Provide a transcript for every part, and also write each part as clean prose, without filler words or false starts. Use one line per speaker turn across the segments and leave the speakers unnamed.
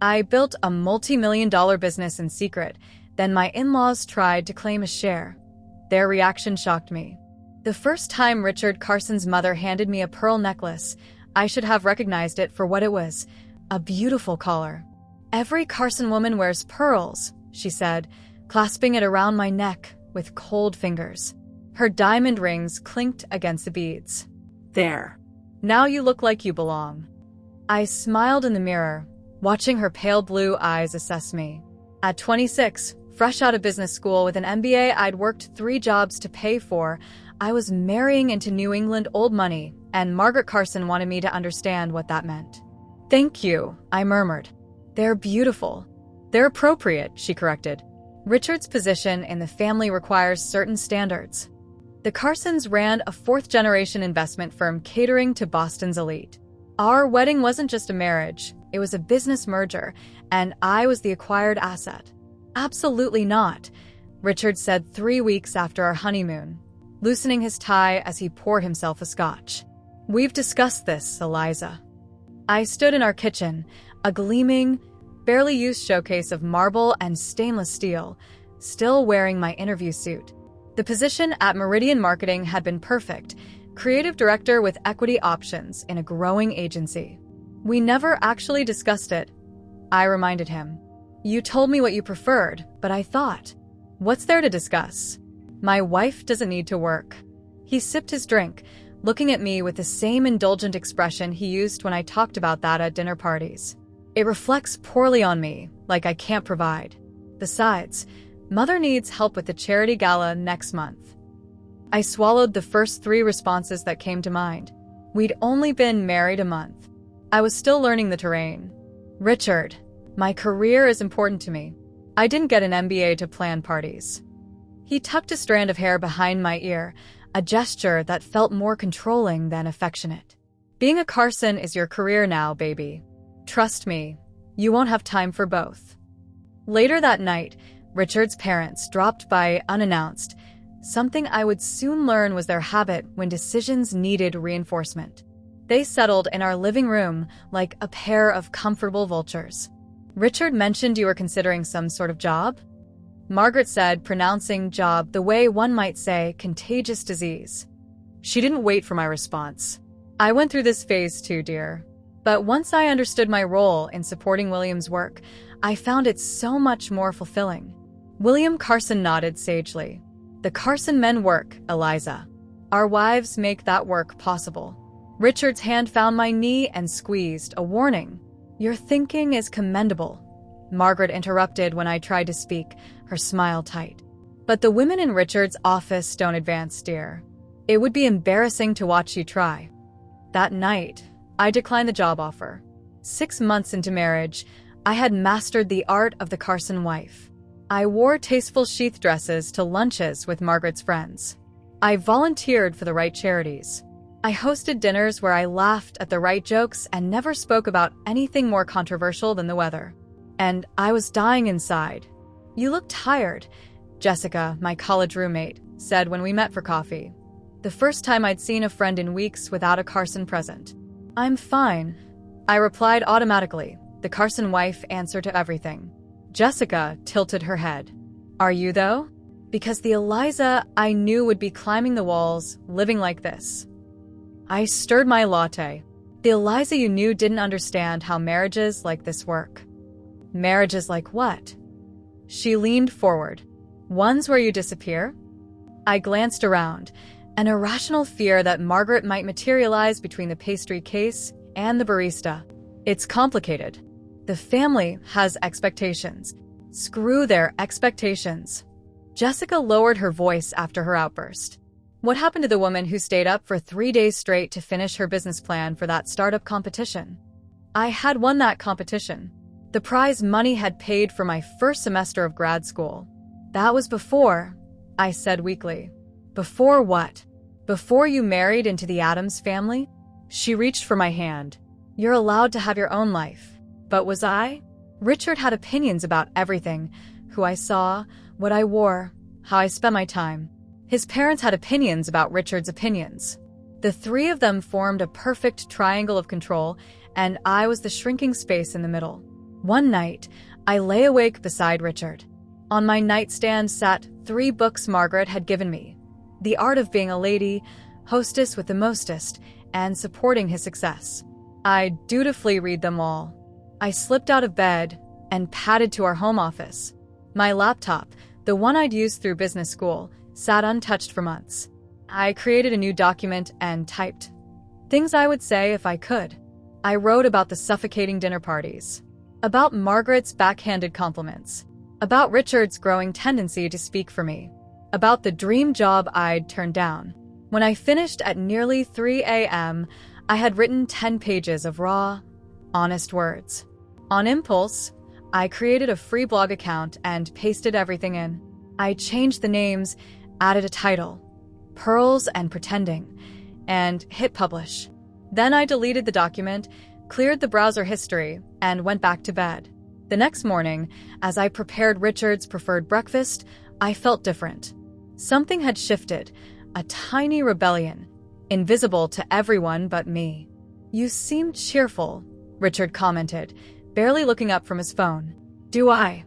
I built a multi-million-dollar business in secret, then my in-laws tried to claim a share. Their reaction shocked me. The first time Richard Carson's mother handed me a pearl necklace, I should have recognized it for what it was, a beautiful collar. "Every Carson woman wears pearls," she said, clasping it around my neck with cold fingers. Her diamond rings clinked against the beads.
"There.
Now you look like you belong." I smiled in the mirror, watching her pale blue eyes assess me. At 26, fresh out of business school with an MBA I'd worked 3 jobs to pay for, I was marrying into New England old money, and Margaret Carson wanted me to understand what that meant. "Thank you," I murmured. "They're beautiful." "They're appropriate," she corrected. Richard's position in the family requires certain standards. The Carsons ran a 4th-generation investment firm catering to Boston's elite. Our wedding wasn't just a marriage, it was a business merger, and I was the acquired asset. "Absolutely not," Richard said 3 weeks after our honeymoon, loosening his tie as he poured himself a scotch. "We've discussed this, Eliza." I stood in our kitchen, a gleaming, barely used showcase of marble and stainless steel, still wearing my interview suit. The position at Meridian Marketing had been perfect, creative director with equity options in a growing agency. "We never actually discussed it," I reminded him. "You told me what you preferred, but I thought, what's there to discuss? My wife doesn't need to work." He sipped his drink, looking at me with the same indulgent expression he used when I talked about that at dinner parties. "It reflects poorly on me, like I can't provide. Besides, Mother needs help with the charity gala next month." I swallowed the first 3 responses that came to mind. We'd only been married a month. I was still learning the terrain. "Richard, my career is important to me. I didn't get an MBA to plan parties." He tucked a strand of hair behind my ear, a gesture that felt more controlling than affectionate. "Being a Carson is your career now, baby. Trust me, you won't have time for both." Later that night, Richard's parents dropped by unannounced. Something I would soon learn was their habit when decisions needed reinforcement. They settled in our living room like a pair of comfortable vultures. "Richard mentioned you were considering some sort of job?" Margaret said, pronouncing job the way one might say contagious disease. She didn't wait for my response. "I went through this phase too, dear. But once I understood my role in supporting William's work, I found it so much more fulfilling." William Carson nodded sagely. "The Carson men work, Eliza. Our wives make that work possible." Richard's hand found my knee and squeezed, a warning. "Your thinking is commendable," Margaret interrupted when I tried to speak, her smile tight. "But the women in Richard's office don't advance, dear. It would be embarrassing to watch you try." That night, I declined the job offer. 6 months into marriage, I had mastered the art of the Carson wife. I wore tasteful sheath dresses to lunches with Margaret's friends. I volunteered for the right charities. I hosted dinners where I laughed at the right jokes and never spoke about anything more controversial than the weather. And I was dying inside. "You look tired," Jessica, my college roommate, said when we met for coffee. The first time I'd seen a friend in weeks without a Carson present. "I'm fine," I replied automatically, the Carson wife answer to everything. Jessica tilted her head. "Are you, though?" Because the Eliza I knew would be climbing the walls, living like this. I stirred my latte. "The Eliza you knew didn't understand how marriages like this work." "Marriages like what?" She leaned forward. "Ones where you disappear?" I glanced around, an irrational fear that Margaret might materialize between the pastry case and the barista. "It's complicated. The family has expectations. Screw their expectations." Jessica lowered her voice after her outburst. "What happened to the woman who stayed up for 3 days straight to finish her business plan for that startup competition?" I had won that competition. The prize money had paid for my first semester of grad school. "That was before," I said weakly. "Before what?" "Before you married into the Addams family?" She reached for my hand. "You're allowed to have your own life." But was I? Richard had opinions about everything: who I saw, what I wore, how I spent my time. His parents had opinions about Richard's opinions. The 3 of them formed a perfect triangle of control, and I was the shrinking space in the middle. One night, I lay awake beside Richard. On my nightstand sat 3 books Margaret had given me: The Art of Being a Lady, Hostess with the Mostest, and Supporting His Success. I dutifully read them all. I slipped out of bed and padded to our home office. My laptop, the one I'd used through business school, sat untouched for months. I created a new document and typed things I would say if I could. I wrote about the suffocating dinner parties, about Margaret's backhanded compliments, about Richard's growing tendency to speak for me, about the dream job I'd turned down. When I finished at nearly 3 a.m., I had written 10 pages of raw, honest words. On impulse, I created a free blog account and pasted everything in. I changed the names, added a title, Pearls and Pretending, and hit publish. Then I deleted the document, cleared the browser history, and went back to bed. The next morning, as I prepared Richard's preferred breakfast, I felt different. Something had shifted, a tiny rebellion, invisible to everyone but me. "You seem cheerful," Richard commented, barely looking up from his phone. "Do I?"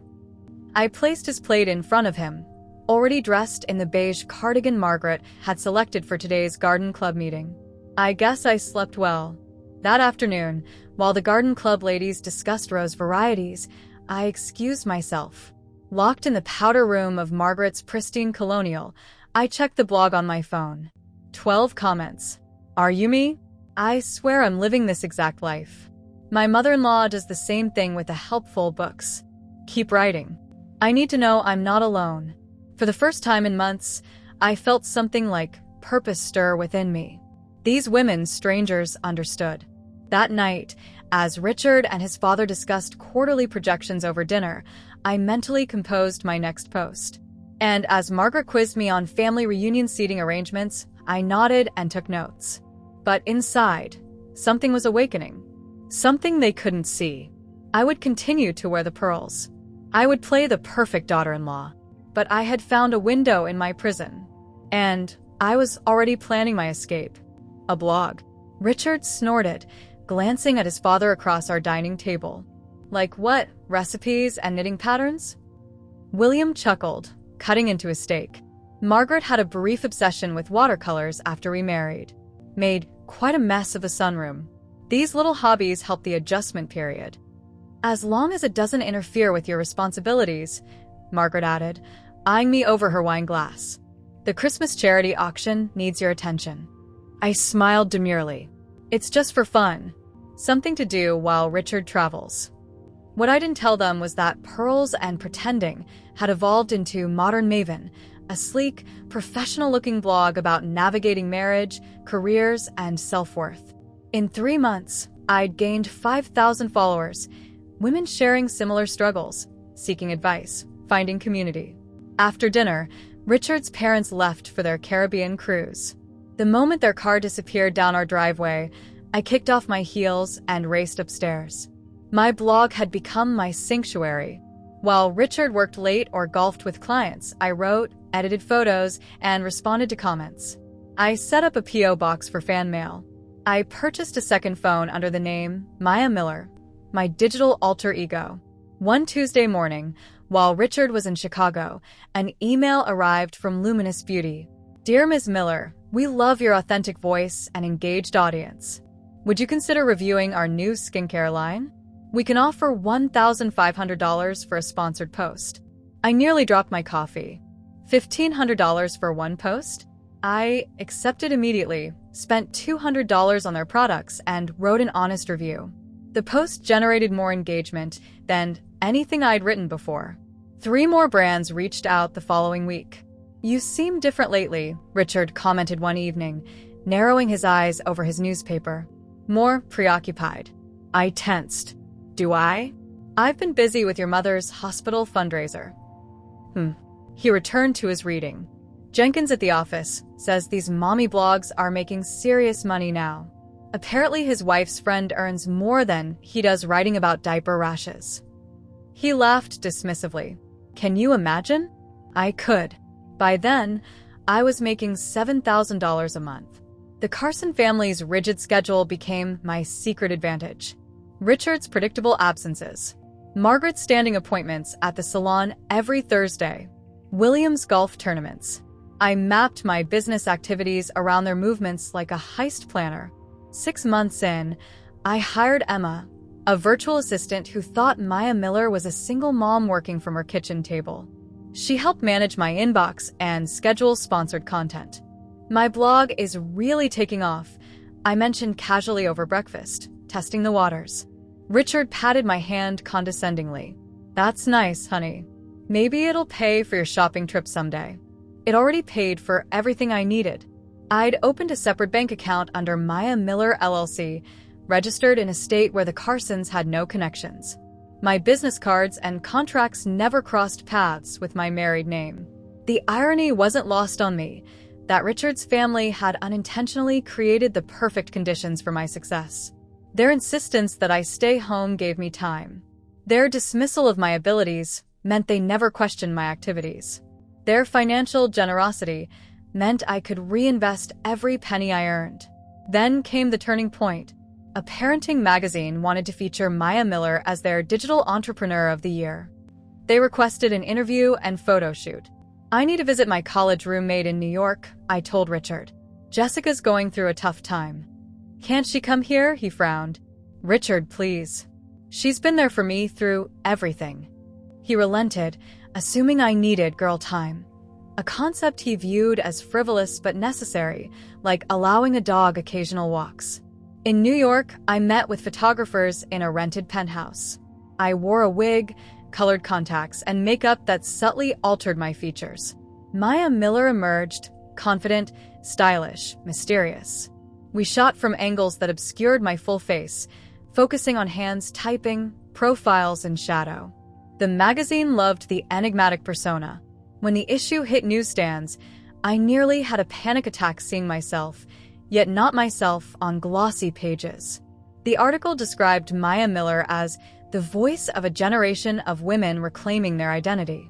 I placed his plate in front of him, already dressed in the beige cardigan Margaret had selected for today's garden club meeting. I guess I slept well. That afternoon, while the garden club ladies discussed rose varieties, I excused myself. Locked in the powder room of Margaret's pristine colonial, I checked the blog on my phone. 12 comments. Are you me? I swear I'm living this exact life. My mother-in-law does the same thing with the helpful books. Keep writing. I need to know I'm not alone. For the first time in months, I felt something like purpose stir within me. These women, strangers, understood. That night, as Richard and his father discussed quarterly projections over dinner, I mentally composed my next post. And as Margaret quizzed me on family reunion seating arrangements, I nodded and took notes. But inside, something was awakening. Something they couldn't see. I would continue to wear the pearls. I would play the perfect daughter-in-law. But I had found a window in my prison. And I was already planning my escape. A blog. Richard snorted, glancing at his father across our dining table. Like what? Recipes and knitting patterns? William chuckled, cutting into his steak. Margaret had a brief obsession with watercolors after we married. Made quite a mess of the sunroom. These little hobbies help the adjustment period. As long as it doesn't interfere with your responsibilities, Margaret added, eyeing me over her wine glass. The Christmas charity auction needs your attention. I smiled demurely. It's just for fun. Something to do while Richard travels. What I didn't tell them was that Pearls and Pretending had evolved into Modern Maven, a sleek, professional-looking blog about navigating marriage, careers, and self-worth. In 3 months, I'd gained 5,000 followers, women sharing similar struggles, seeking advice, finding community. After dinner, Richard's parents left for their Caribbean cruise. The moment their car disappeared down our driveway, I kicked off my heels and raced upstairs. My blog had become my sanctuary. While Richard worked late or golfed with clients, I wrote, edited photos, and responded to comments. I set up a P.O. box for fan mail. I purchased a second phone under the name Maya Miller, my digital alter ego. One Tuesday morning, while Richard was in Chicago, an email arrived from Luminous Beauty. Dear Ms. Miller, we love your authentic voice and engaged audience. Would you consider reviewing our new skincare line? We can offer $1,500 for a sponsored post. I nearly dropped my coffee. $1,500 for one post? I accepted immediately, spent $200 on their products, and wrote an honest review. The post generated more engagement than anything I'd written before. 3 more brands reached out the following week. You seem different lately, Richard commented one evening, narrowing his eyes over his newspaper. More preoccupied. I tensed. Do I? I've been busy with your mother's hospital fundraiser. He returned to his reading. Jenkins at the office says these mommy blogs are making serious money now. Apparently his wife's friend earns more than he does writing about diaper rashes. He laughed dismissively. Can you imagine? I could. By then, I was making $7,000 a month. The Carson family's rigid schedule became my secret advantage. Richard's predictable absences. Margaret's standing appointments at the salon every Thursday. William's golf tournaments. I mapped my business activities around their movements like a heist planner. 6 months in, I hired Emma, a virtual assistant who thought Maya Miller was a single mom working from her kitchen table. She helped manage my inbox and schedule sponsored content. My blog is really taking off. I mentioned casually over breakfast, testing the waters. Richard patted my hand condescendingly. That's nice, honey. Maybe it'll pay for your shopping trip someday. It already paid for everything I needed. I'd opened a separate bank account under Maya Miller LLC, registered in a state where the Carsons had no connections. My business cards and contracts never crossed paths with my married name. The irony wasn't lost on me that Richard's family had unintentionally created the perfect conditions for my success. Their insistence that I stay home gave me time. Their dismissal of my abilities meant they never questioned my activities. Their financial generosity meant I could reinvest every penny I earned. Then came the turning point. A parenting magazine wanted to feature Maya Miller as their Digital Entrepreneur of the Year. They requested an interview and photo shoot. I need to visit my college roommate in New York, I told Richard. Jessica's going through a tough time. Can't she come here? He frowned. Richard, please. She's been there for me through everything. He relented, assuming I needed girl time. A concept he viewed as frivolous but necessary, like allowing a dog occasional walks. In New York, I met with photographers in a rented penthouse. I wore a wig, colored contacts, and makeup that subtly altered my features. Maya Miller emerged, confident, stylish, mysterious. We shot from angles that obscured my full face, focusing on hands typing, profiles, and shadow. The magazine loved the enigmatic persona. When the issue hit newsstands, I nearly had a panic attack seeing myself, yet not myself, on glossy pages. The article described Maya Miller as the voice of a generation of women reclaiming their identity.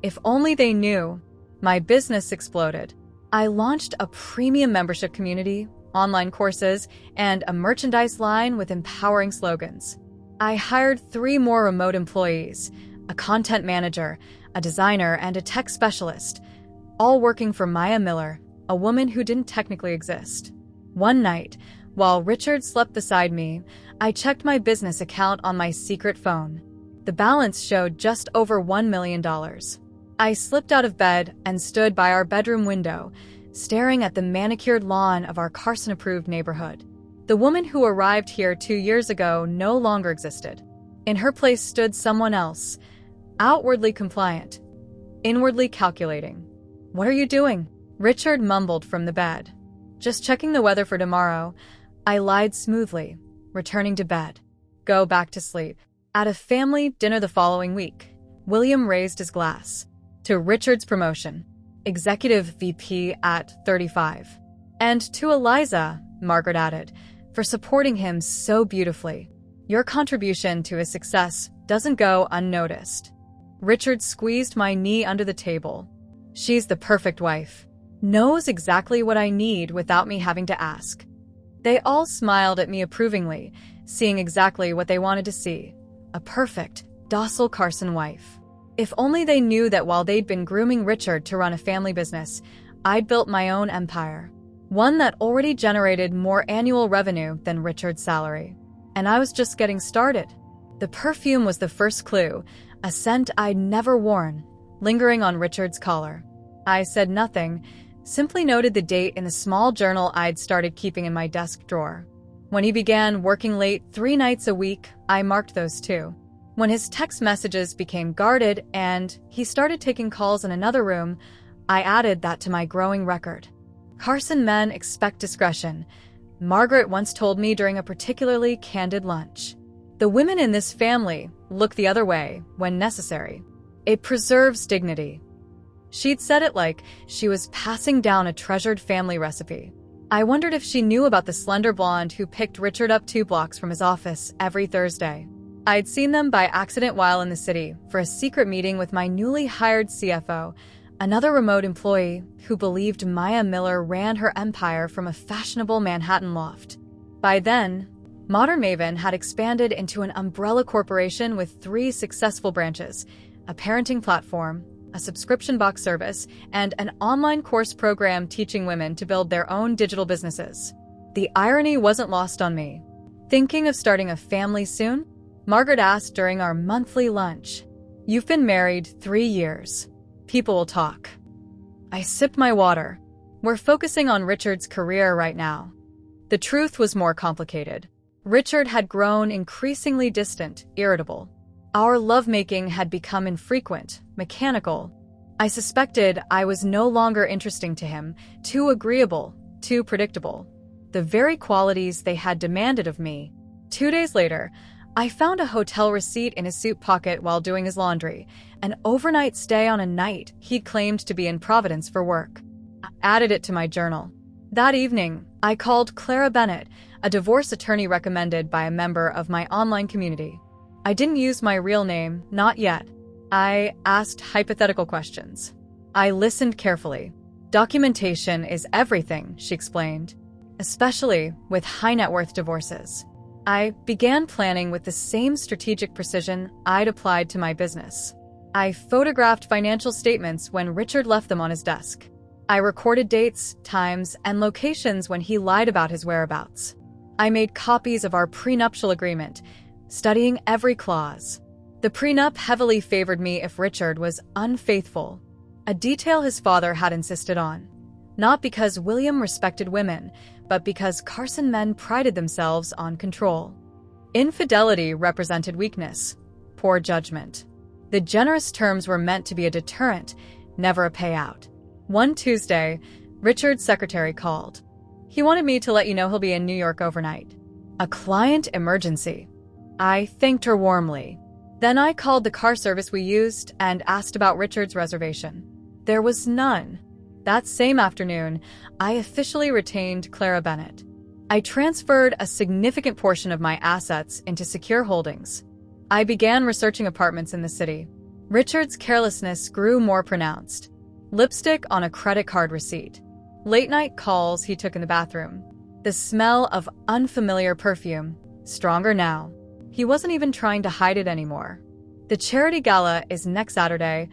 If only they knew. My business exploded. I launched a premium membership community, online courses, and a merchandise line with empowering slogans. I hired 3 more remote employees, a content manager, a designer, and a tech specialist, all working for Maya Miller, a woman who didn't technically exist. One night, while Richard slept beside me, I checked my business account on my secret phone. The balance showed just over $1 million. I slipped out of bed and stood by our bedroom window, staring at the manicured lawn of our Carson-approved neighborhood. The woman who arrived here 2 years ago no longer existed. In her place stood someone else, outwardly compliant, inwardly calculating. What are you doing? Richard mumbled from the bed. Just checking the weather for tomorrow. I lied smoothly, returning to bed. Go back to sleep. At a family dinner the following week, William raised his glass to Richard's promotion, executive VP at 35. And to Eliza, Margaret added, for supporting him so beautifully. Your contribution to his success doesn't go unnoticed. Richard squeezed my knee under the table. She's the perfect wife. Knows exactly what I need without me having to ask. They all smiled at me approvingly, seeing exactly what they wanted to see. A perfect, docile Carson wife. If only they knew that while they'd been grooming Richard to run a family business, I'd built my own empire. One that already generated more annual revenue than Richard's salary. And I was just getting started. The perfume was the first clue, a scent I'd never worn, lingering on Richard's collar. I said nothing, simply noted the date in the small journal I'd started keeping in my desk drawer. When he began working late 3 nights a week, I marked those too. When his text messages became guarded and he started taking calls in another room, I added that to my growing record. Carson men expect discretion, Margaret once told me during a particularly candid lunch. The women in this family look the other way when necessary. It preserves dignity. She'd said it like she was passing down a treasured family recipe. I wondered if she knew about the slender blonde who picked Richard up 2 blocks from his office every Thursday. I'd seen them by accident while in the city for a secret meeting with my newly hired CFO, another remote employee who believed Maya Miller ran her empire from a fashionable Manhattan loft. By then, Modern Maven had expanded into an umbrella corporation with 3 successful branches: a parenting platform, a subscription box service, and an online course program teaching women to build their own digital businesses. The irony wasn't lost on me. "Thinking of starting a family soon?" Margaret asked during our monthly lunch. "You've been married 3 years. People will talk." I sipped my water. "We're focusing on Richard's career right now." The truth was more complicated. Richard had grown increasingly distant, irritable. Our lovemaking had become infrequent, mechanical. I suspected I was no longer interesting to him, too agreeable, too predictable. The very qualities they had demanded of me. 2 days later, I found a hotel receipt in his suit pocket while doing his laundry, an overnight stay on a night he'd claimed to be in Providence for work. I added it to my journal. That evening, I called Clara Bennett, a divorce attorney recommended by a member of my online community. I didn't use my real name, not yet. I asked hypothetical questions. I listened carefully. "Documentation is everything," she explained, especially with high-net-worth divorces. I began planning with the same strategic precision I'd applied to my business. I photographed financial statements when Richard left them on his desk. I recorded dates, times, and locations when he lied about his whereabouts. I made copies of our prenuptial agreement, studying every clause. The prenup heavily favored me if Richard was unfaithful, a detail his father had insisted on. Not because William respected women, but because Carson men prided themselves on control. Infidelity represented weakness, poor judgment. The generous terms were meant to be a deterrent, never a payout. One Tuesday, Richard's secretary called. He wanted me to let you know he'll be in New York overnight. A client emergency. I thanked her warmly. Then I called the car service we used and asked about Richard's reservation. There was none. That same afternoon, I officially retained Clara Bennett. I transferred a significant portion of my assets into secure holdings. I began researching apartments in the city. Richard's carelessness grew more pronounced. Lipstick on a credit card receipt. Late-night calls he took in the bathroom. The smell of unfamiliar perfume, stronger now. He wasn't even trying to hide it anymore. The charity gala is next Saturday,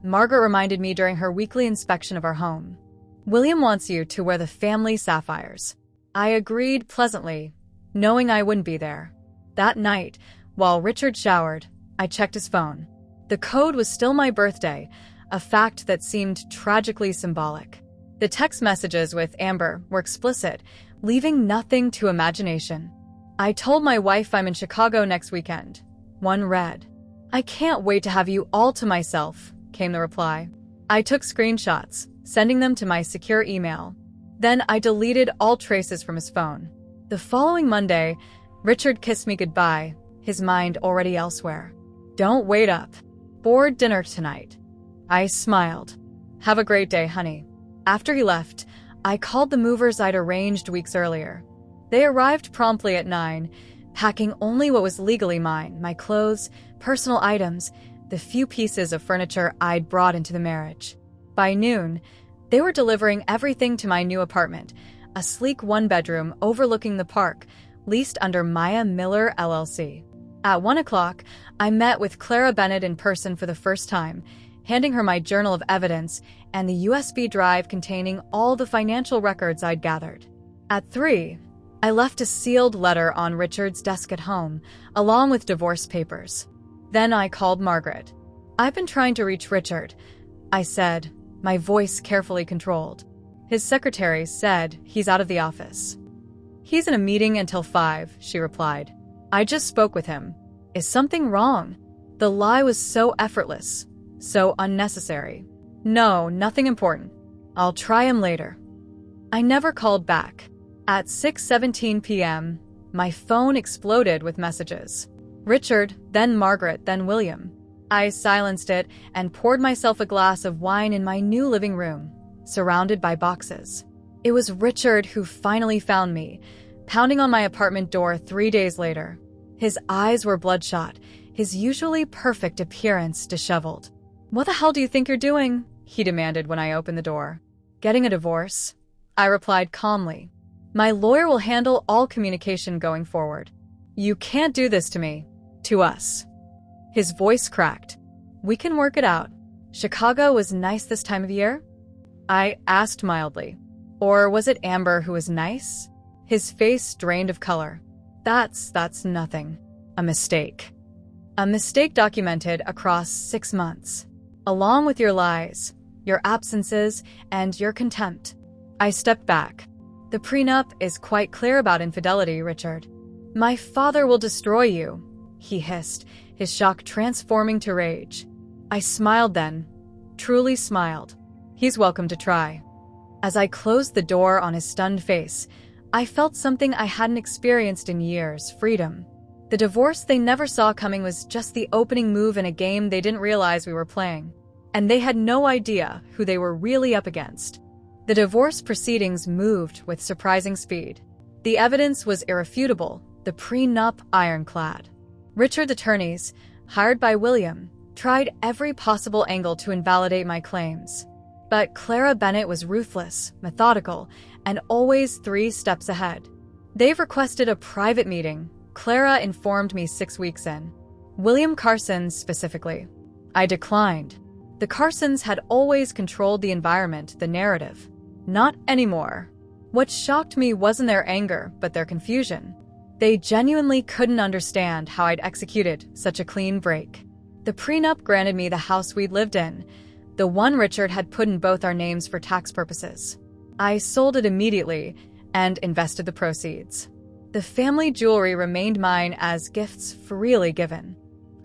Margaret reminded me during her weekly inspection of our home. William wants you to wear the family sapphires. I agreed pleasantly, knowing I wouldn't be there. That night, while Richard showered, I checked his phone. The code was still my birthday, a fact that seemed tragically symbolic. The text messages with Amber were explicit, leaving nothing to imagination. I told my wife I'm in Chicago next weekend. One read, "I can't wait to have you all to myself," came the reply. I took screenshots, sending them to my secure email. Then I deleted all traces from his phone. The following Monday, Richard kissed me goodbye, his mind already elsewhere. "Don't wait up. Board dinner tonight." I smiled. "Have a great day, honey." After he left, I called the movers I'd arranged weeks earlier. They arrived promptly at 9, packing only what was legally mine, my clothes, personal items, the few pieces of furniture I'd brought into the marriage. By noon, they were delivering everything to my new apartment, a sleek one-bedroom overlooking the park, leased under Maya Miller LLC. At 1 o'clock, I met with Clara Bennett in person for the first time, handing her my journal of evidence and the USB drive containing all the financial records I'd gathered. At 3, I left a sealed letter on Richard's desk at home, along with divorce papers. Then I called Margaret. "I've been trying to reach Richard," I said, my voice carefully controlled. His secretary said he's out of the office. "He's in a meeting until 5, she replied. "I just spoke with him. Is something wrong?" The lie was so effortless, so unnecessary. "No, nothing important. I'll try him later." I never called back. At 6:17 p.m., my phone exploded with messages. Richard, then Margaret, then William. I silenced it and poured myself a glass of wine in my new living room, surrounded by boxes. It was Richard who finally found me, pounding on my apartment door 3 days later. His eyes were bloodshot, his usually perfect appearance disheveled. "What the hell do you think you're doing?" he demanded when I opened the door. "Getting a divorce?" I replied calmly. "My lawyer will handle all communication going forward." You can't do this to me. To us. His voice cracked. We can work it out. Chicago was nice this time of year? I asked mildly. Or was it Amber who was nice? His face drained of color. That's nothing. A mistake. A mistake documented across 6 months. Along with your lies, your absences, and your contempt. I stepped back. The prenup is quite clear about infidelity, Richard. My father will destroy you, he hissed, his shock transforming to rage. I smiled then, truly smiled. He's welcome to try. As I closed the door on his stunned face, I felt something I hadn't experienced in years, freedom. The divorce they never saw coming was just the opening move in a game they didn't realize we were playing. And they had no idea who they were really up against. The divorce proceedings moved with surprising speed. The evidence was irrefutable, the prenup ironclad. Richard's attorneys, hired by William, tried every possible angle to invalidate my claims. But Clara Bennett was ruthless, methodical, and always 3 steps ahead. They've requested a private meeting, Clara informed me 6 weeks in. William Carson specifically. I declined. The Carsons had always controlled the environment, the narrative. Not anymore. What shocked me wasn't their anger, but their confusion. They genuinely couldn't understand how I'd executed such a clean break. The prenup granted me the house we'd lived in, the one Richard had put in both our names for tax purposes. I sold it immediately and invested the proceeds. The family jewelry remained mine as gifts freely given.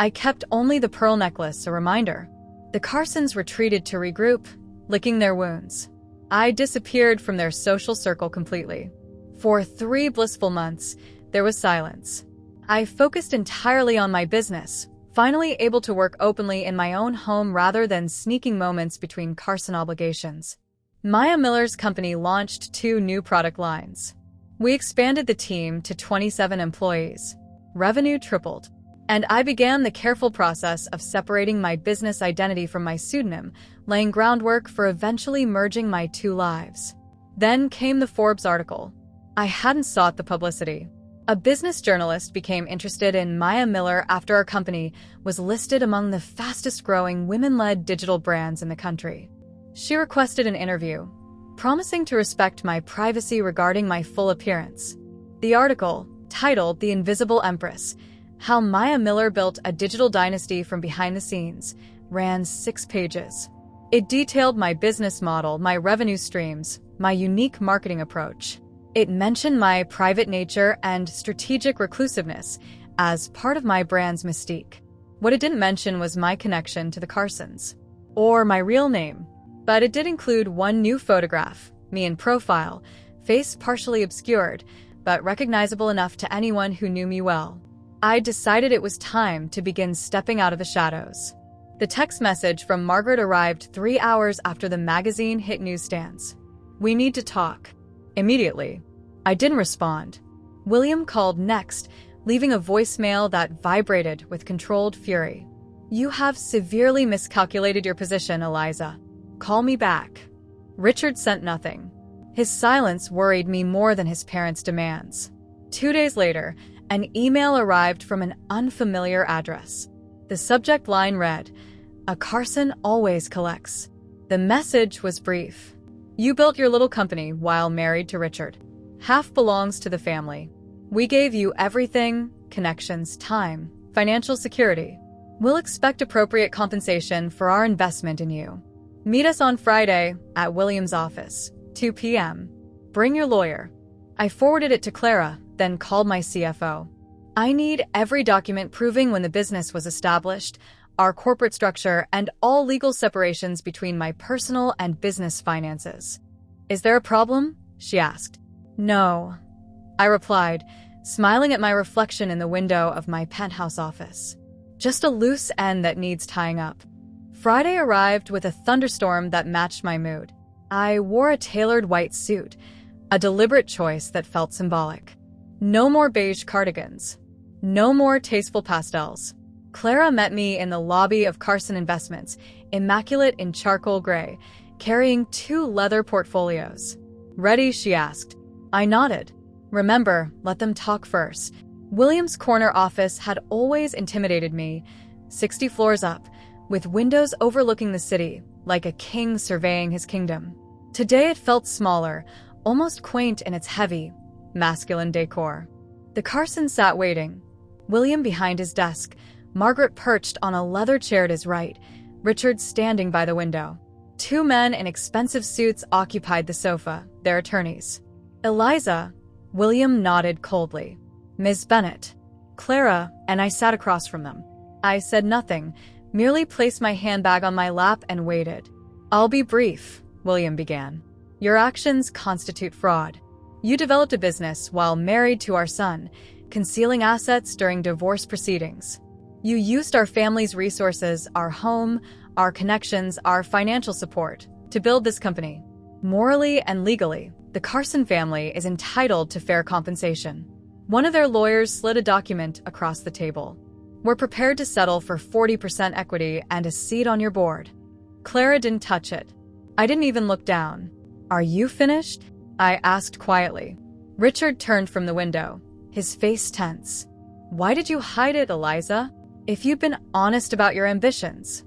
I kept only the pearl necklace, a reminder. The Carsons retreated to regroup, licking their wounds. I disappeared from their social circle completely. For 3 blissful months, there was silence. I focused entirely on my business, finally able to work openly in my own home rather than sneaking moments between Carson obligations. Maya Miller's company launched 2 new product lines. We expanded the team to 27 employees. Revenue tripled. And I began the careful process of separating my business identity from my pseudonym, laying groundwork for eventually merging my 2 lives. Then came the Forbes article. I hadn't sought the publicity. A business journalist became interested in Maya Miller after our company was listed among the fastest-growing women-led digital brands in the country. She requested an interview, promising to respect my privacy regarding my full appearance. The article, titled The Invisible Empress, How Maya Miller Built a Digital Dynasty from Behind the Scenes, ran 6 pages. It detailed my business model, my revenue streams, my unique marketing approach. It mentioned my private nature and strategic reclusiveness as part of my brand's mystique. What it didn't mention was my connection to the Carsons, or my real name. But it did include 1 new photograph, me in profile, face partially obscured, but recognizable enough to anyone who knew me well. I decided it was time to begin stepping out of the shadows. The text message from Margaret arrived 3 hours after the magazine hit newsstands. We need to talk. Immediately. I didn't respond. William called next, leaving a voicemail that vibrated with controlled fury. You have severely miscalculated your position, Eliza. Call me back. Richard sent nothing. His silence worried me more than his parents' demands. 2 days later, an email arrived from an unfamiliar address. The subject line read, "A Carson always collects." The message was brief. You built your little company while married to Richard. Half belongs to the family. We gave you everything, connections, time, financial security. We'll expect appropriate compensation for our investment in you. Meet us on Friday at William's office, 2 p.m. Bring your lawyer. I forwarded it to Clara, then called my CFO. I need every document proving when the business was established, our corporate structure, and all legal separations between my personal and business finances. Is there a problem? She asked. No, I replied, smiling at my reflection in the window of my penthouse office. Just a loose end that needs tying up. Friday arrived with a thunderstorm that matched my mood. I wore a tailored white suit, a deliberate choice that felt symbolic. No more beige cardigans. No more tasteful pastels. Clara met me in the lobby of Carson Investments, immaculate in charcoal gray, carrying 2 leather portfolios. Ready? She asked. I nodded. Remember, let them talk first. William's corner office had always intimidated me, 60 floors up, with windows overlooking the city, like a king surveying his kingdom. Today it felt smaller, almost quaint in its heavy, masculine decor. The Carsons sat waiting, William behind his desk, Margaret perched on a leather chair at his right, Richard standing by the window. Two men in expensive suits occupied the sofa, their attorneys. Eliza, William nodded coldly. Ms. Bennet, Clara, and I sat across from them. I said nothing, merely placed my handbag on my lap and waited. I'll be brief, William began. Your actions constitute fraud. You developed a business while married to our son, concealing assets during divorce proceedings. You used our family's resources, our home, our connections, our financial support, to build this company. Morally and legally, the Carson family is entitled to fair compensation. One of their lawyers slid a document across the table. We're prepared to settle for 40% equity and a seat on your board. Clara didn't touch it. I didn't even look down. Are you finished? I asked quietly. Richard turned from the window, his face tense. Why did you hide it, Eliza? If you'd been honest about your ambitions.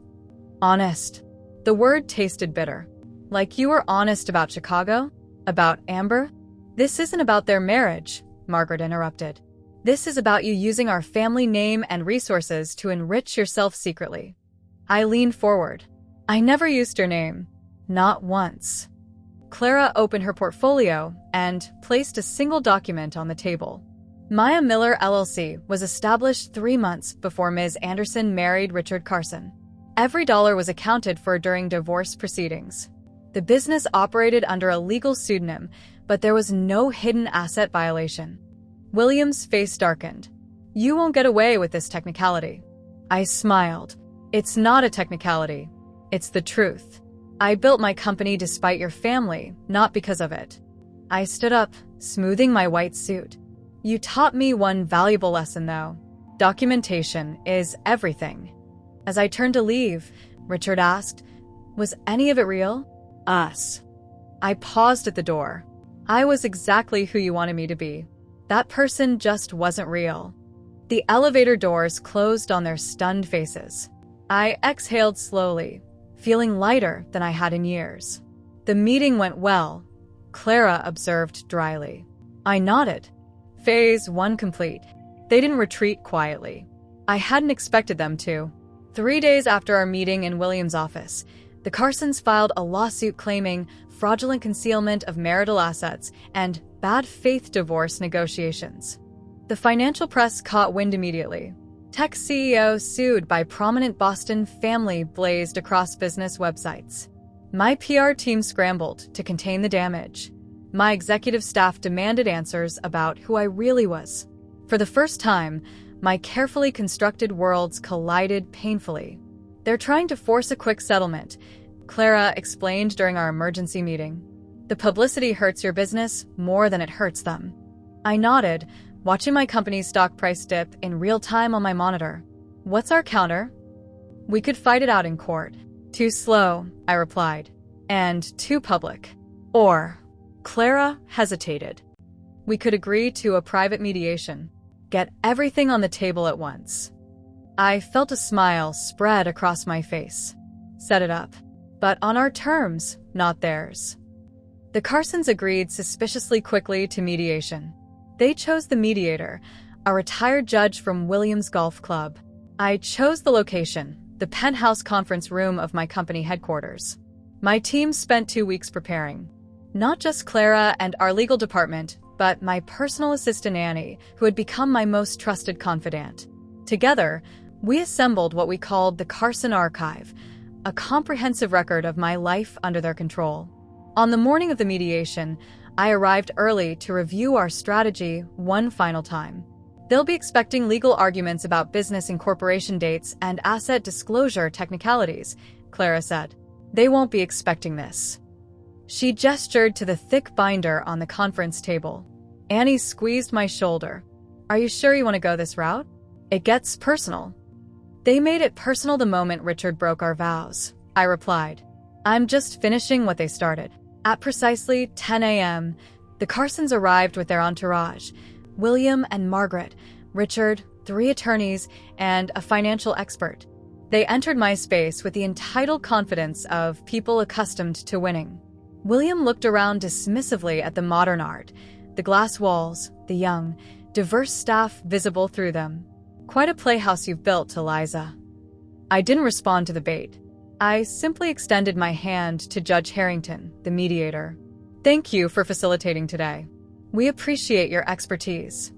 Honest. The word tasted bitter. Like you were honest about Chicago? About Amber? This isn't about their marriage, Margaret interrupted. This is about you using our family name and resources to enrich yourself secretly. I leaned forward. I never used your name. Not once. Clara opened her portfolio and placed a single document on the table. Maya Miller LLC was established 3 months before Ms. Anderson married Richard Carson. Every dollar was accounted for during divorce proceedings. The business operated under a legal pseudonym, but there was no hidden asset violation. William's face darkened. You won't get away with this technicality. I smiled. It's not a technicality. It's the truth. I built my company despite your family, not because of it. I stood up, smoothing my white suit. You taught me one valuable lesson, though. Documentation is everything. As I turned to leave, Richard asked, was any of it real? Us. I paused at the door. I was exactly who you wanted me to be. That person just wasn't real. The elevator doors closed on their stunned faces. I exhaled slowly, feeling lighter than I had in years. The meeting went well, Clara observed dryly. I nodded. Phase 1 complete. They didn't retreat quietly. I hadn't expected them to. 3 days after our meeting in William's office, the Carsons filed a lawsuit claiming fraudulent concealment of marital assets and bad faith divorce negotiations. The financial press caught wind immediately. Tech CEO sued by prominent Boston family blazed across business websites. My PR team scrambled to contain the damage. My executive staff demanded answers about who I really was. For the first time, my carefully constructed worlds collided painfully. They're trying to force a quick settlement, Clara explained during our emergency meeting. The publicity hurts your business more than it hurts them. I nodded, watching my company's stock price dip in real time on my monitor. What's our counter? We could fight it out in court. Too slow, I replied. And too public. Or, Clara hesitated. We could agree to a private mediation. Get everything on the table at once. I felt a smile spread across my face. Set it up. But on our terms, not theirs. The Carsons agreed suspiciously quickly to mediation. They chose the mediator, a retired judge from Williams Golf Club. I chose the location, the penthouse conference room of my company headquarters. My team spent 2 weeks preparing. Not just Clara and our legal department, but my personal assistant Annie, who had become my most trusted confidant. Together, we assembled what we called the Carson Archive, a comprehensive record of my life under their control. On the morning of the mediation, I arrived early to review our strategy one final time. They'll be expecting legal arguments about business incorporation dates and asset disclosure technicalities, Clara said. They won't be expecting this. She gestured to the thick binder on the conference table. Annie squeezed my shoulder. Are you sure you want to go this route? It gets personal. They made it personal the moment Richard broke our vows, I replied. I'm just finishing what they started. At precisely 10 a.m., the Carsons arrived with their entourage, William and Margaret, Richard, 3 attorneys, and a financial expert. They entered my space with the entitled confidence of people accustomed to winning. William looked around dismissively at the modern art, the glass walls, the young, diverse staff visible through them. Quite a playhouse you've built, Eliza. I didn't respond to the bait. I simply extended my hand to Judge Harrington, the mediator. Thank you for facilitating today. We appreciate your expertise.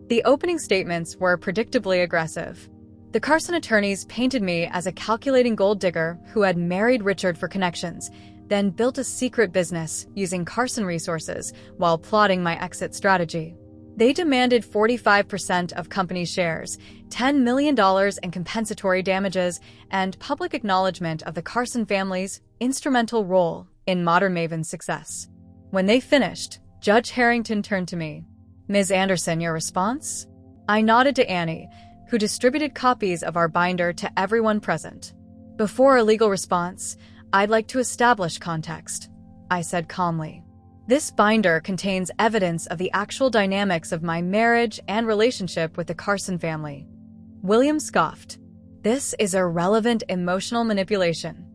The opening statements were predictably aggressive. The Carson attorneys painted me as a calculating gold digger who had married Richard for connections, then built a secret business using Carson resources while plotting my exit strategy. They demanded 45% of company shares, $10 million in compensatory damages, and public acknowledgement of the Carson family's instrumental role in Modern Maven's success. When they finished, Judge Harrington turned to me. Ms. Anderson, your response? I nodded to Annie, who distributed copies of our binder to everyone present. Before a legal response, I'd like to establish context, I said calmly. This binder contains evidence of the actual dynamics of my marriage and relationship with the Carson family. William scoffed. This is irrelevant emotional manipulation.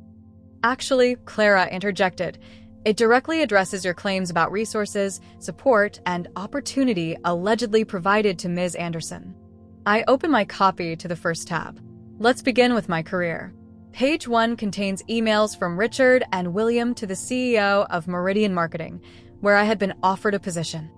Actually, Clara interjected, it directly addresses your claims about resources, support, and opportunity allegedly provided to Ms. Anderson. I opened my copy to the first tab. Let's begin with my career. Page 1 contains emails from Richard and William to the CEO of Meridian Marketing, where I had been offered a position.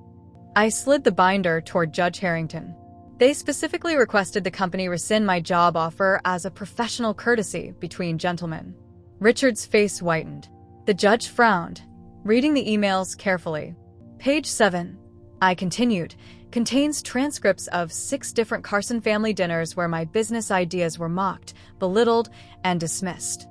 I slid the binder toward Judge Harrington. They specifically requested the company rescind my job offer as a professional courtesy between gentlemen. Richard's face whitened. The judge frowned, reading the emails carefully. Page 7, I continued, contains transcripts of 6 different Carson family dinners where my business ideas were mocked, belittled, and dismissed.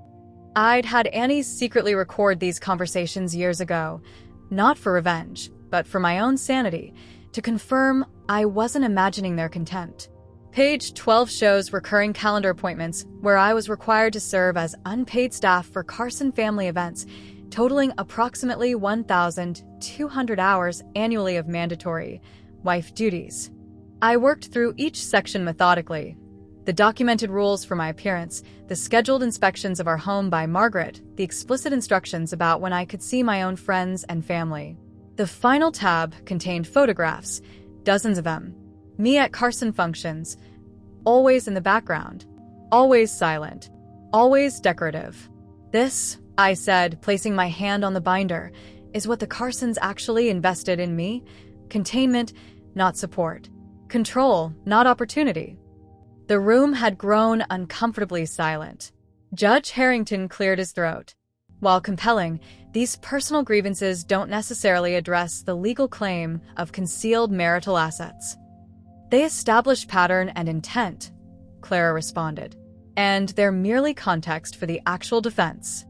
I'd had Annie secretly record these conversations years ago, not for revenge, but for my own sanity, to confirm I wasn't imagining their contempt. Page 12 shows recurring calendar appointments where I was required to serve as unpaid staff for Carson family events, totaling approximately 1,200 hours annually of mandatory wife duties. I worked through each section methodically. The documented rules for my appearance, the scheduled inspections of our home by Margaret, the explicit instructions about when I could see my own friends and family. The final tab contained photographs, dozens of them. Me at Carson functions, always in the background, always silent, always decorative. This, I said, placing my hand on the binder, is what the Carsons actually invested in me. Containment, not support. Control, not opportunity. The room had grown uncomfortably silent. Judge Harrington cleared his throat. While compelling, these personal grievances don't necessarily address the legal claim of concealed marital assets. They establish pattern and intent, Clara responded, and they're merely context for the actual defense.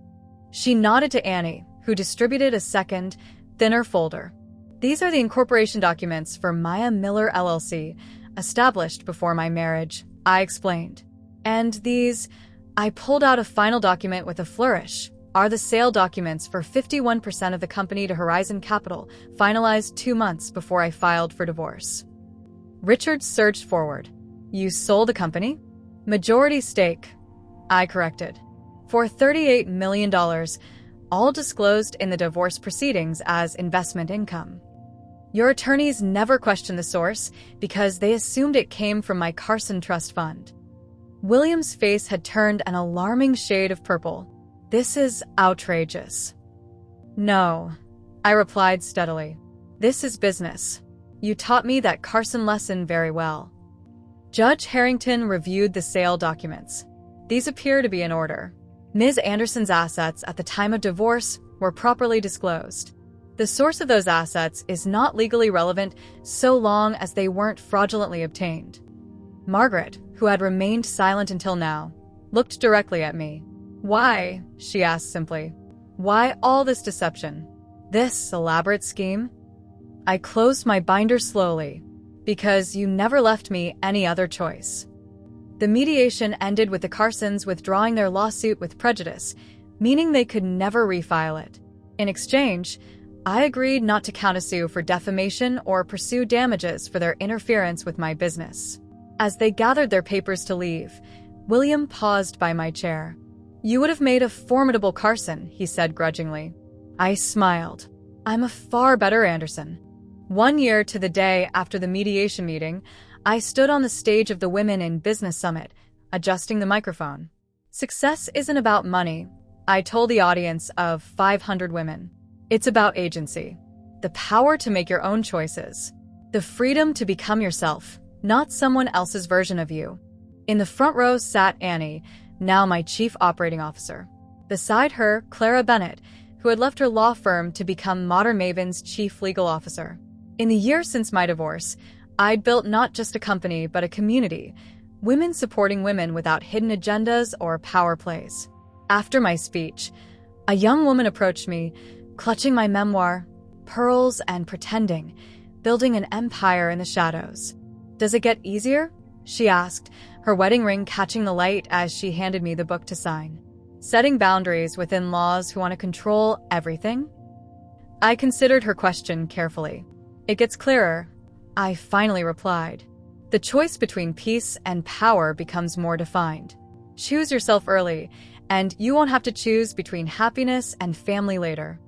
She nodded to Annie, who distributed a second, thinner folder. These are the incorporation documents for Maya Miller LLC, established before my marriage, I explained. And these, I pulled out a final document with a flourish, are the sale documents for 51% of the company to Horizon Capital, finalized 2 months before I filed for divorce. Richard surged forward. You sold the company? Majority stake, I corrected. For $38 million, all disclosed in the divorce proceedings as investment income. Your attorneys never questioned the source because they assumed it came from my Carson Trust Fund. William's face had turned an alarming shade of purple. This is outrageous. No, I replied steadily. This is business. You taught me that Carson lesson very well. Judge Harrington reviewed the sale documents. These appear to be in order. Ms. Anderson's assets at the time of divorce were properly disclosed. The source of those assets is not legally relevant so long as they weren't fraudulently obtained. Margaret, who had remained silent until now, looked directly at me. Why? She asked simply. Why all this deception? This elaborate scheme? I closed my binder slowly, because you never left me any other choice. The mediation ended with the Carsons withdrawing their lawsuit with prejudice, meaning they could never refile it. In exchange, I agreed not to countersue for defamation or pursue damages for their interference with my business. As they gathered their papers to leave, William paused by my chair. "You would have made a formidable Carson," he said grudgingly. I smiled. "I'm a far better Anderson." 1 year to the day after the mediation meeting, I stood on the stage of the Women in Business Summit, adjusting the microphone. Success isn't about money, I told the audience of 500 women. It's about agency. The power to make your own choices. The freedom to become yourself, not someone else's version of you. In the front row sat Annie, now my chief operating officer. Beside her, Clara Bennett, who had left her law firm to become Modern Maven's chief legal officer. In the year since my divorce, I'd built not just a company, but a community, women supporting women without hidden agendas or power plays. After my speech, a young woman approached me, clutching my memoir, Pearls and Pretending, Building an Empire in the Shadows. "Does it get easier?" she asked, her wedding ring catching the light as she handed me the book to sign. "Setting boundaries within laws who want to control everything?" I considered her question carefully. "It gets clearer," I finally replied. "The choice between peace and power becomes more defined. Choose yourself early, and you won't have to choose between happiness and family later."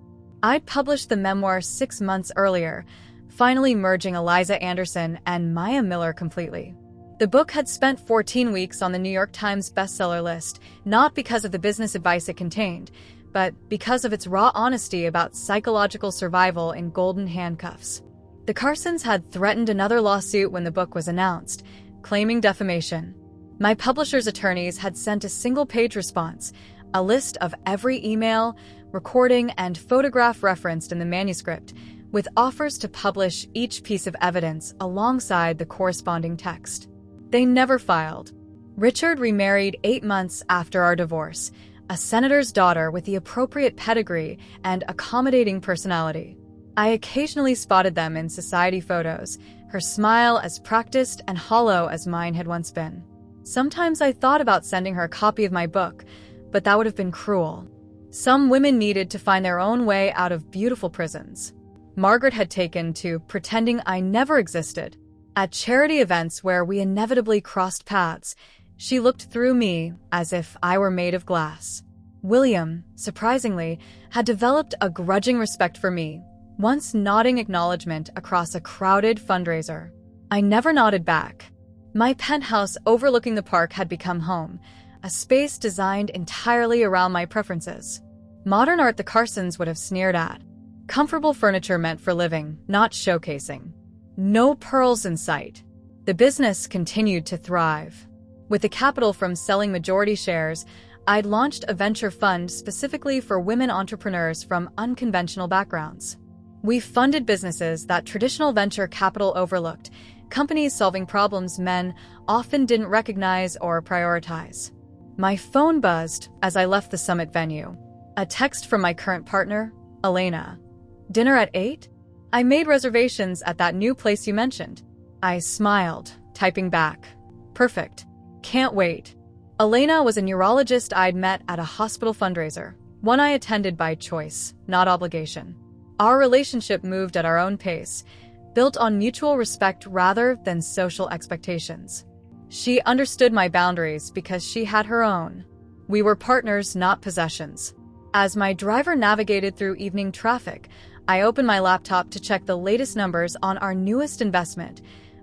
I'd published the memoir 6 months earlier, finally merging Eliza Anderson and Maya Miller completely. The book had spent 14 weeks on the New York Times bestseller list, not because of the business advice it contained, but because of its raw honesty about psychological survival in golden handcuffs. The Carsons had threatened another lawsuit when the book was announced, claiming defamation. My publisher's attorneys had sent a single-page response, a list of every email, recording, and photograph referenced in the manuscript, with offers to publish each piece of evidence alongside the corresponding text. They never filed. Richard remarried 8 months after our divorce, a senator's daughter with the appropriate pedigree and accommodating personality. I occasionally spotted them in society photos, her smile as practiced and hollow as mine had once been. Sometimes I thought about sending her a copy of my book, but that would have been cruel. Some women needed to find their own way out of beautiful prisons. Margaret had taken to pretending I never existed. At charity events where we inevitably crossed paths, she looked through me as if I were made of glass. William, surprisingly, had developed a grudging respect for me, once nodding acknowledgement across a crowded fundraiser. I never nodded back. My penthouse overlooking the park had become home, a space designed entirely around my preferences. Modern art the Carsons would have sneered at. Comfortable furniture meant for living, not showcasing. No pearls in sight. The business continued to thrive. With the capital from selling majority shares, I'd launched a venture fund specifically for women entrepreneurs from unconventional backgrounds. We funded businesses that traditional venture capital overlooked, companies solving problems men often didn't recognize or prioritize. My phone buzzed as I left the summit venue. A text from my current partner, Elena. "Dinner at 8? I made reservations at that new place you mentioned." I smiled, typing back. "Perfect. Can't wait." Elena was a neurologist I'd met at a hospital fundraiser, one I attended by choice, not obligation. Our relationship moved at our own pace, built on mutual respect rather than social expectations. She understood my boundaries because she had her own. We were partners, not possessions. As my driver navigated through evening traffic, I opened my laptop to check the latest numbers on our newest investment,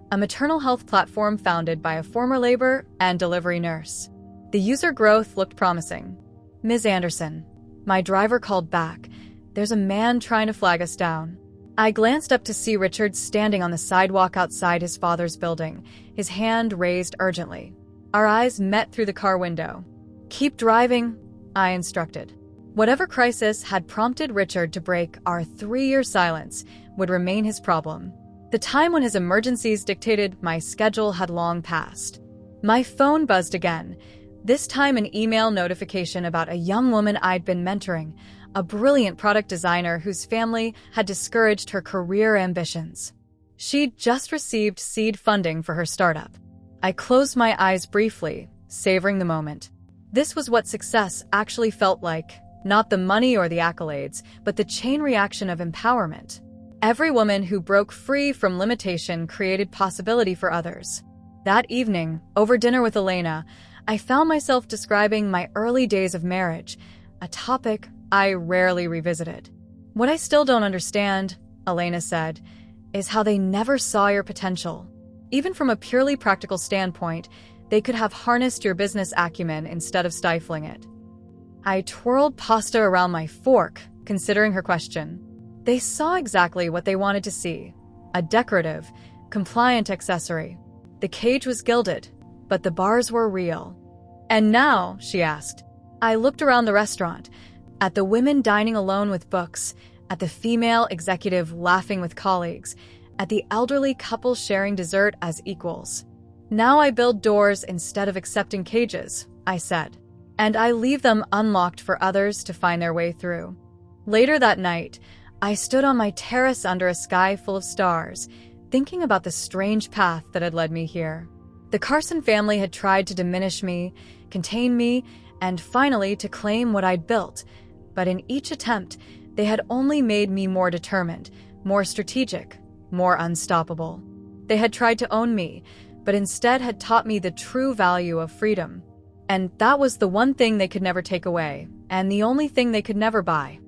a maternal health platform founded by a former labor and delivery nurse. The user growth looked promising. "Ms. Anderson," my driver called back, "there's a man trying to flag us down." I glanced up to see Richard standing on the sidewalk outside his father's building, his hand raised urgently. Our eyes met through the car window. "Keep driving," I instructed. Whatever crisis had prompted Richard to break our 3-year silence would remain his problem. The time when his emergencies dictated my schedule had long passed. My phone buzzed again, this time an email notification about a young woman I'd been mentoring, a brilliant product designer whose family had discouraged her career ambitions. She'd just received seed funding for her startup. I closed my eyes briefly, savoring the moment. This was what success actually felt like, Not the money or the accolades, but the chain reaction of empowerment. Every woman who broke free from limitation created possibility for others. That evening, over dinner with Elena, I found myself describing my early days of marriage, a topic I rarely revisited. "What I still don't understand," Elena said, "is how they never saw your potential. Even from a purely practical standpoint, they could have harnessed your business acumen instead of stifling it." I twirled pasta around my fork, considering her question. They saw exactly what they wanted to see: a decorative, compliant accessory. The cage was gilded, but the bars were real. "And now?" she asked. I looked around the restaurant, at the women dining alone with books, at the female executive laughing with colleagues, at the elderly couple sharing dessert as equals. "Now I build doors instead of accepting cages," I said. "And I leave them unlocked for others to find their way through." Later that night, I stood on my terrace under a sky full of stars, thinking about the strange path that had led me here. The Carson family had tried to diminish me, contain me, and finally to claim what I'd built, but in each attempt, they had only made me more determined, more strategic, more unstoppable. They had tried to own me, but instead had taught me the true value of freedom. And that was the one thing they could never take away, and the only thing they could never buy.